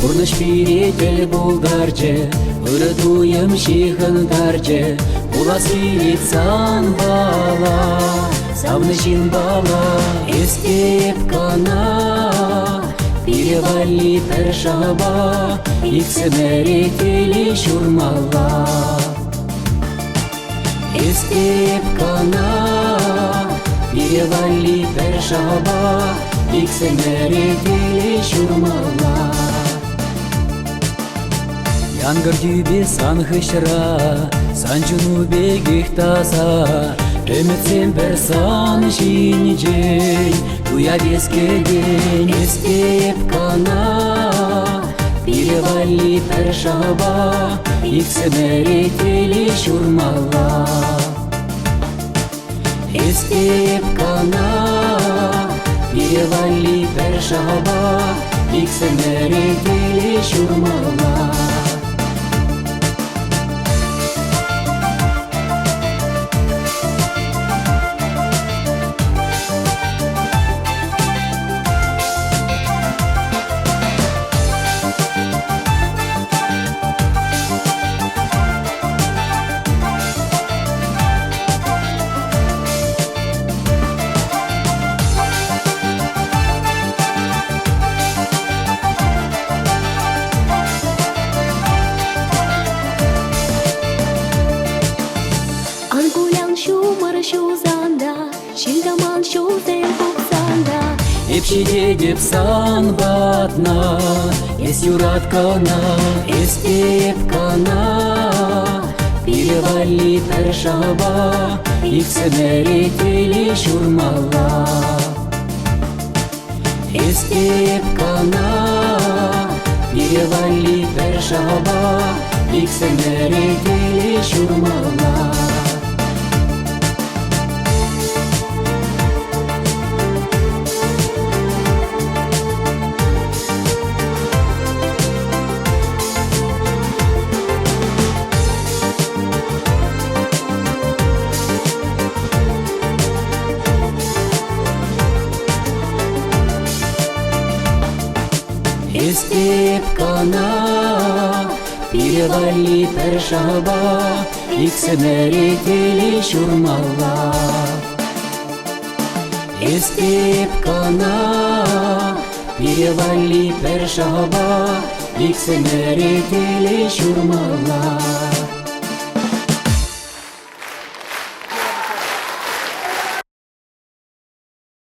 Урныш биретел булдарчы, ырытуйым шихындарчы, улас лицан бала, савнышин бала, эстеп кана, перевали першаба, иксемеретели шурмала. Эстеп кана, перевали першаба, иксемеретели шурмала. Янгыр дюбе сан хышра, сан чуну бегих таса, Ömütsen bir san şinecek, duya deskeden isteyip kana. Bir valli perşaba, iksemereteli şurmala. İsteyip kana, bir valli perşaba, iksemereteli şurmala. Şildaman şu zevkuksanda Епшиде деп сан батна, ес юрат кана, эстеп кана. Перевали першаба, иксемеретели шурмала. Эстеп кана, перевали першаба, иксемеретели шурмала. Эстеп кана, перевали першаба, иксемеретели шурмала. Эстеп кана, перевали першаба, иксемеретели шурмала.